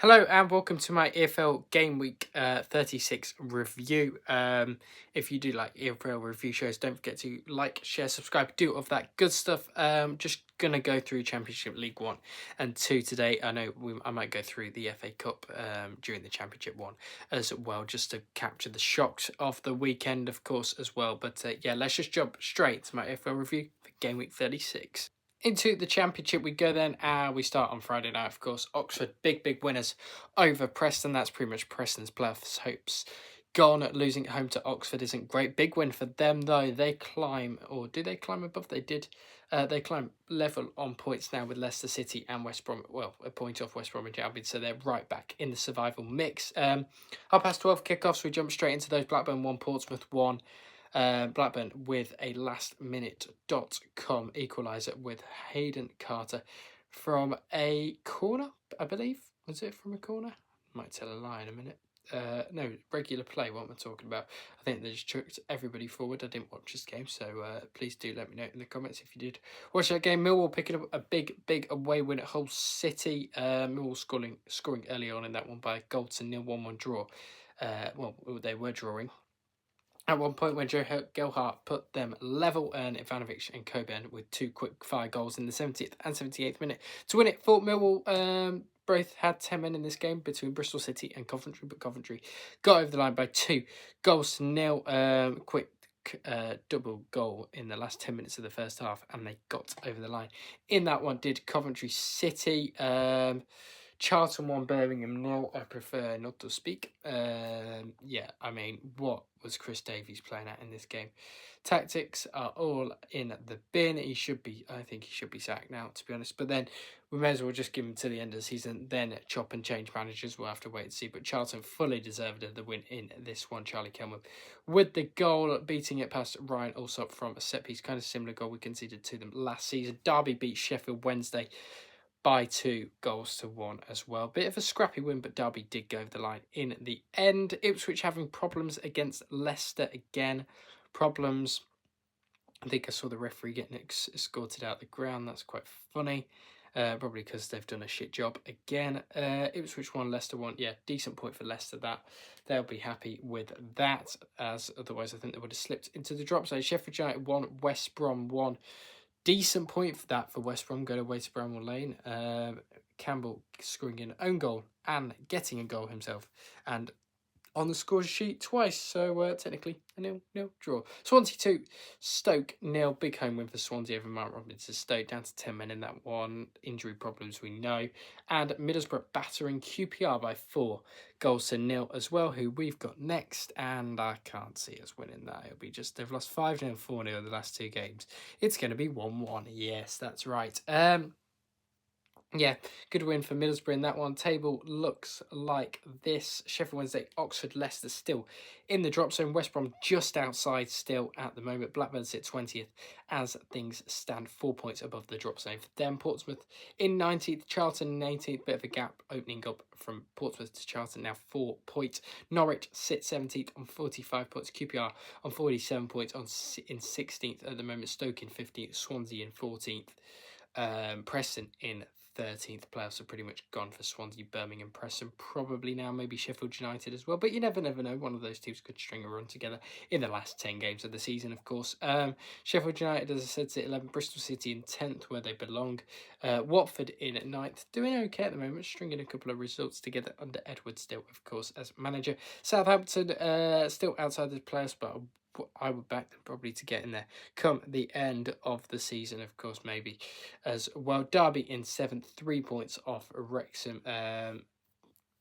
Hello and welcome to my EFL Game Week 36 review. If you do like EFL review shows, don't forget to like, share, subscribe, do all of that good stuff. Just gonna go through Championship League 1 and 2 today. I know I might go through the FA Cup during the Championship 1 as well, just to capture the shocks of the weekend, of course, as well. But yeah, let's just jump straight to my EFL review for Game Week 36. Into the Championship we go then. We start on Friday night, of course. Oxford, big winners over Preston. That's pretty much Preston's playoffs hopes gone. Losing at home to Oxford isn't great. Big win for them, though. They climb, or do they climb above? They did. They climb level on points now with Leicester City and West Brom. Well, a point off West Bromwich Albion, so they're right back in the survival mix. 12:30 kickoffs. We jump straight into those. Blackburn 1, Portsmouth 1. Blackburn with a lastminute.com equaliser with Hayden Carter from a corner, I believe. Was it from a corner? Might tell a lie in a minute. No, regular play, what am I talking about? I think they just chucked everybody forward. I didn't watch this game, so please do let me know in the comments if you did watch that game. Millwall picking up a big away win at Hull City. Millwall scoring early on in that one by a goal to 1-1 draw. Well, they were drawing at one point when Joe Gelhardt put them level, and Ivanovic and Coburn with two quick-fire goals in the 70th and 78th minute to win it for Millwall. Both had 10 men in this game between Bristol City and Coventry, but Coventry got over the line by 2-0. Quick double goal in the last 10 minutes of the first half, and they got over the line. In that one did Coventry City. Charlton 1, Birmingham 0. I prefer not to speak. Yeah, I mean, what was Chris Davies playing at in this game? Tactics are all in the bin. I think he should be sacked now, to be honest. But then we may as well just give him to the end of the season, then chop and change managers. We'll have to wait and see. But Charlton fully deserved the win in this one. Charlie Kelman with the goal, beating it past Ryan Alsop from a set piece. Kind of similar goal we conceded to them last season. Derby beat Sheffield Wednesday by 2-1 as well. Bit of a scrappy win, but Derby did go over the line in the end. Ipswich having problems against Leicester again. Problems. I think I saw the referee getting escorted out the ground. That's quite funny. Probably because they've done a shit job again. Ipswich 1, Leicester 1. Yeah, decent point for Leicester. That they'll be happy with that, as otherwise I think they would have slipped into the drop zone. Sheffield United 1, West Brom 1. Decent point for that for West Brom, going away to Bramwell Lane. Campbell scoring an own goal and getting a goal himself, and on the score sheet twice, so technically a 0-0 draw. Swansea 2, Stoke 0. Big home win for Swansea over Mount Robinson. Stoke down to 10 men in that one. Injury problems we know. And Middlesbrough battering QPR by 4-0 as well, who we've got next, and I can't see us winning that. It'll be just, they've lost 5-0 and 4-0 in the last two games. It's going to be 1-1. Yes, that's right. Yeah, good win for Middlesbrough in that one. Table looks like this. Sheffield Wednesday, Oxford, Leicester still in the drop zone. West Brom just outside still at the moment. Blackburn sit 20th as things stand 4 points above the drop zone for them. Portsmouth in 19th, Charlton in 18th. Bit of a gap opening up from Portsmouth to Charlton, now 4 points. Norwich sit 17th on 45 points. QPR on 47 points in 16th at the moment. Stoke in 15th. Swansea in 14th. Preston in 13th. Playoffs are pretty much gone for Swansea, Birmingham, Preston, probably now maybe Sheffield United as well, but you never know. One of those teams could string a run together in the last 10 games of the season, of course. Sheffield United, as I said, sit 11th, Bristol City in 10th, where they belong. Watford in 9th, doing okay at the moment, stringing a couple of results together under Edwards still, of course, as manager. Southampton still outside the playoffs, but I would back them probably to get in there come the end of the season, of course, maybe as well. Derby in 7th, 3 points off Wrexham.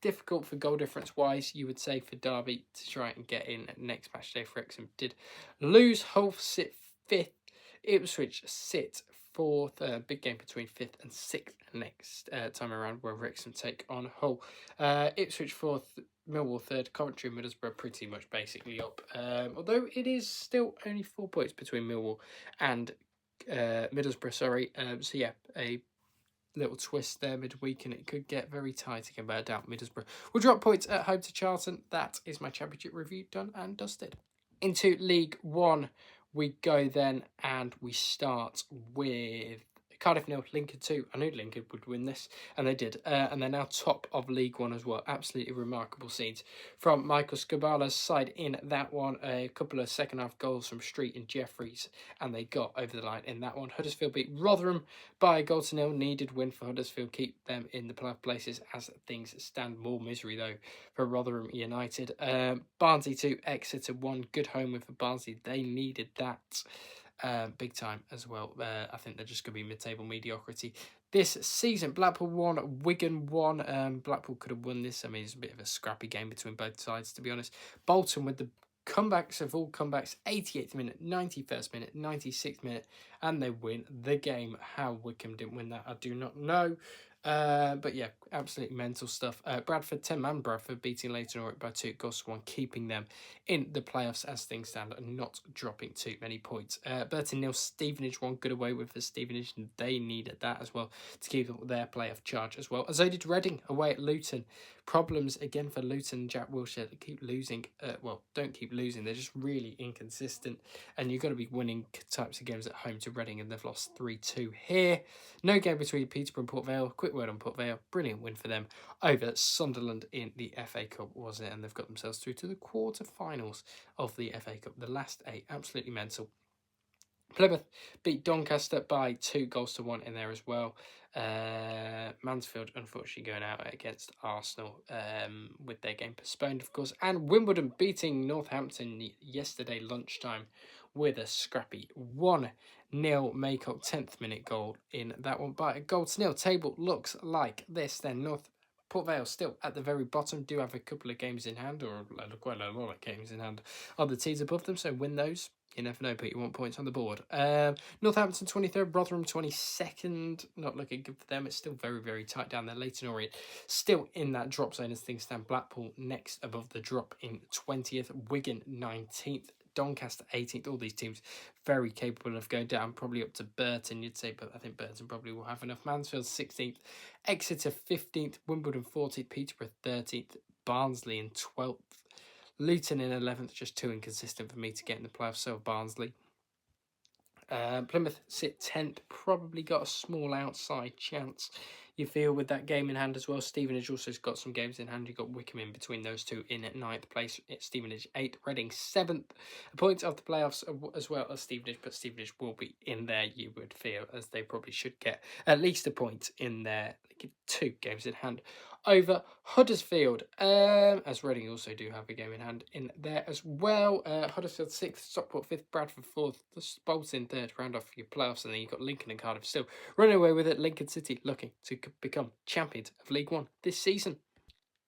Difficult for goal difference wise, you would say, for Derby to try and get in next match day. For Wrexham did lose. Hull sit 5th. Ipswich sit 4th. Big game between 5th and 6th next time around, where Wrexham take on Hull. Ipswich 4th. Millwall 3rd, Coventry and Middlesbrough pretty much basically up. Although it is still only 4 points between Millwall and Middlesbrough, so yeah, a little twist there midweek, and it could get very tight again, but I doubt Middlesbrough will drop points at home to Charlton. That is my Championship review done and dusted. Into League 1 we go then, and we start with Cardiff 0, Lincoln 2. I knew Lincoln would win this, and they did. And they're now top of League One as well. Absolutely remarkable scenes from Michael Scabala's side in that one. A couple of second half goals from Street and Jeffries, and they got over the line in that one. Huddersfield beat Rotherham by a goal to nil. Needed win for Huddersfield, keep them in the playoff places as things stand. More misery though for Rotherham United. Barnsley 2, Exeter 1. Good home win for Barnsley. They needed that big time as well. I think they're just going to be mid-table mediocrity this season. Blackpool 1, Wigan 1. Blackpool could have won this. I mean, it's a bit of a scrappy game between both sides, to be honest. Bolton with the comebacks of all comebacks, 88th minute, 91st minute, 96th minute, and they win the game. How Wickham didn't win that, I do not know. But yeah, absolutely mental stuff. Bradford, 10-man Bradford beating Leyton Orient by 2 goals to 1, keeping them in the playoffs as things stand and not dropping too many points. Burton 0, Stevenage 1. Good away with for Stevenage, and they needed that as well to keep up their playoff charge as well. As they did Reading away at Luton. Problems again for Luton. Jack Wilshere keep losing. Well, don't keep losing. They're just really inconsistent, and you've got to be winning types of games at home to Reading, and they've lost 3-2 here. No game between Peterborough and Port Vale. Quick word on Port Vale. Brilliant win for them over Sunderland in the FA Cup, wasn't it? And they've got themselves through to the quarterfinals of the FA Cup. The last 8, absolutely mental. Plymouth beat Doncaster by 2 goals to 1 in there as well. Mansfield unfortunately going out against Arsenal with their game postponed, of course. And Wimbledon beating Northampton yesterday lunchtime with a scrappy 1-0 Maycock 10th minute goal in that one by a goal to nil. Table looks like this then. Port Vale still at the very bottom, do have a couple of games in hand, or quite a lot of games in hand on the teams above them, so win those. You never know, but you want points on the board. Northampton 23rd, Rotherham 22nd. Not looking good for them. It's still very, very tight down there. Leyton Orient still in that drop zone as things stand. Blackpool next above the drop in 20th. Wigan 19th. Doncaster 18th. All these teams very capable of going down, probably up to Burton, you'd say, but I think Burton probably will have enough. Mansfield 16th. Exeter 15th. Wimbledon 14th. Peterborough 13th. Barnsley in 12th. Luton in 11th, just too inconsistent for me to get in the playoffs, so Barnsley. Plymouth sit 10th, probably got a small outside chance, you feel, with that game in hand as well. Stevenage also has got some games in hand. You've got Wickham in between those two in at 9th place. It's Stevenage 8th, Reading 7th. Points off the playoffs as well as Stevenage, but Stevenage will be in there, you would feel, as they probably should get at least a point in their 2 games in hand over Huddersfield, as Reading also do have a game in hand in there as well. Huddersfield 6th, Stockport 5th, Bradford 4th, Bolton 3rd, round off your playoffs, and then you've got Lincoln and Cardiff still running away with it. Lincoln City looking to become champions of League One this season.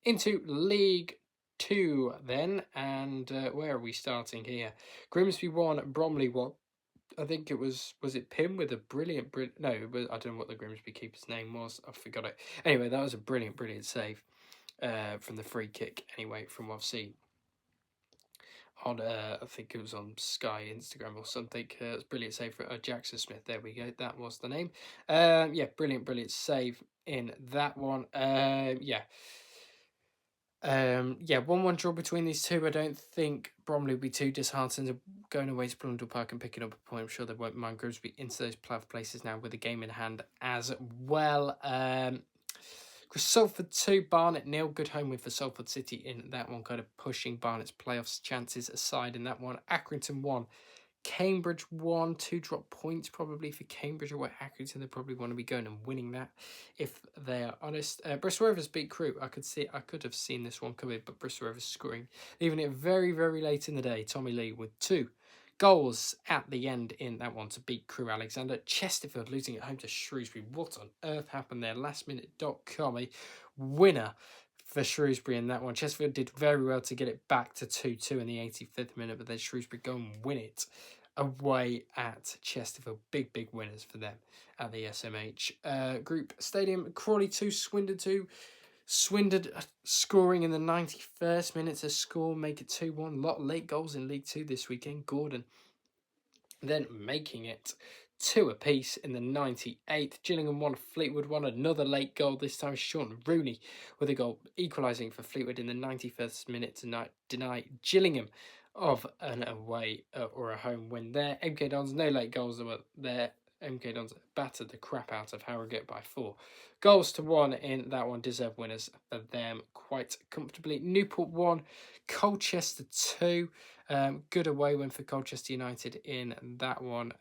Into League 2 then, and where are we starting here? Grimsby 1, Bromley 1. I think it was it Pym with a brilliant, no, I don't know what the Grimsby keeper's name was. I forgot it. Anyway, that was a brilliant save from the free kick, anyway, from what I've seen on, I think it was on Sky Instagram or something. It's brilliant save for Jackson Smith. There we go. That was the name. Yeah, brilliant save in that one. Yeah. 1-1 draw between these two. I don't think Bromley will be too disheartened going away to Blundell Park and picking up a point. I'm sure they won't mind Grimsby into those playoff places now with a game in hand as well. Salford 2, Barnet 0. Good home win for Salford City in that one, kind of pushing Barnet's playoffs chances aside in that one. Accrington 1. Cambridge 1, 2 drop points probably for Cambridge away at Accrington. They probably want to be going and winning that, if they are honest. Bristol Rovers beat Crewe. I could have seen this one coming, but Bristol Rovers scoring, leaving it very, very late in the day. Tommy Lee with 2 goals at the end in that one to beat Crewe Alexander. Chesterfield losing at home to Shrewsbury. What on earth happened there? Lastminute.com, a winner for Shrewsbury in that one. Chesterfield did very well to get it back to 2-2 in the 85th minute, but then Shrewsbury go and win it away at Chesterfield. Big winners for them at the SMH Group Stadium. Crawley 2, Swindon 2. Swindon scoring in the 91st minute to score, make it 2-1. A lot of late goals in League 2 this weekend. Gordon then making it 2 apiece in the 98th. Gillingham 1, Fleetwood 1. Another late goal, this time Sean Rooney with a goal equalising for Fleetwood in the 91st minute to deny Gillingham of an away or a home win there. MK Dons, no late goals there MK Dons battered the crap out of Harrogate by 4-1 in that one. Deserved winners for them quite comfortably. Newport 1, Colchester 2. Good away win for Colchester United in that one.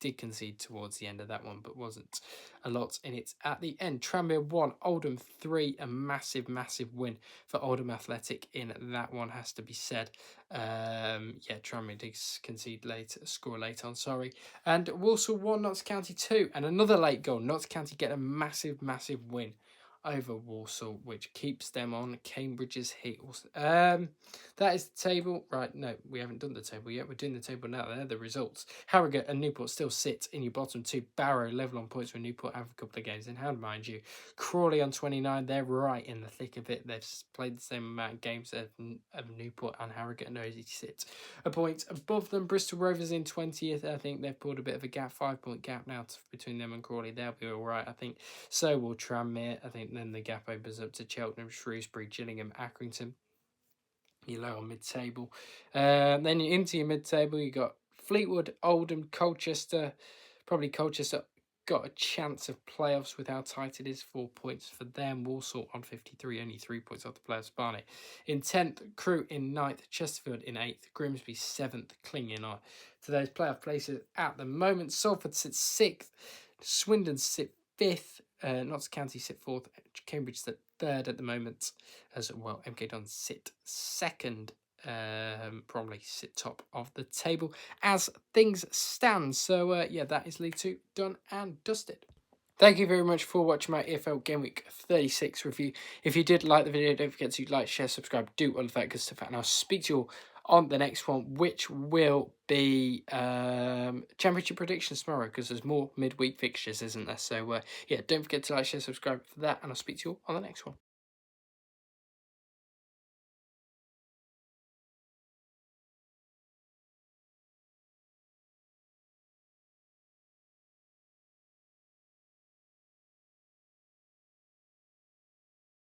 Did concede towards the end of that one, but wasn't a lot in it at the end. Tranmere 1, Oldham 3. A massive win for Oldham Athletic in that one, has to be said. Tranmere did concede late, score late on, sorry. And Walsall 1, Notts County 2. And another late goal. Notts County get a massive win over Walsall, which keeps them on Cambridge's heels. That is the table. Right, no, we haven't done the table yet. We're doing the table now. They're the results. Harrogate and Newport still sit in your bottom two. Barrow level on points with Newport, have a couple of games in hand, mind you. Crawley on 29. They're right in the thick of it. They've played the same amount of games of Newport and Harrogate, and Nosey sit a point above them. Bristol Rovers in 20th. I think they've pulled a bit of a gap, 5-point gap now between them and Crawley. They'll be all right, I think. So will Tranmere. I think then the gap opens up to Cheltenham, Shrewsbury, Gillingham, Accrington. You're low on mid-table. Then you're into your mid-table. You got Fleetwood, Oldham, Colchester. Probably Colchester got a chance of playoffs with how tight it is. 4 points for them. Walsall on 53, only 3 points off the playoffs. Barnet in 10th, Crewe in 9th, Chesterfield in 8th, Grimsby 7th, clinging on to those playoff places at the moment. Salford sits 6th, Swindon sit 5th, Notts County sit 4th, Cambridge sit 3rd at the moment, as well. MK Dons sit 2nd, probably sit top of the table as things stand. So that is League 2 done and dusted. Thank you very much for watching my EFL Game Week 36 review. If you did like the video, don't forget to like, share, subscribe, do all of that good stuff. And I'll speak to you all on the next one, which will be Championship predictions tomorrow, because there's more midweek fixtures, isn't there? So, don't forget to like, share, subscribe for that. And I'll speak to you all on the next one.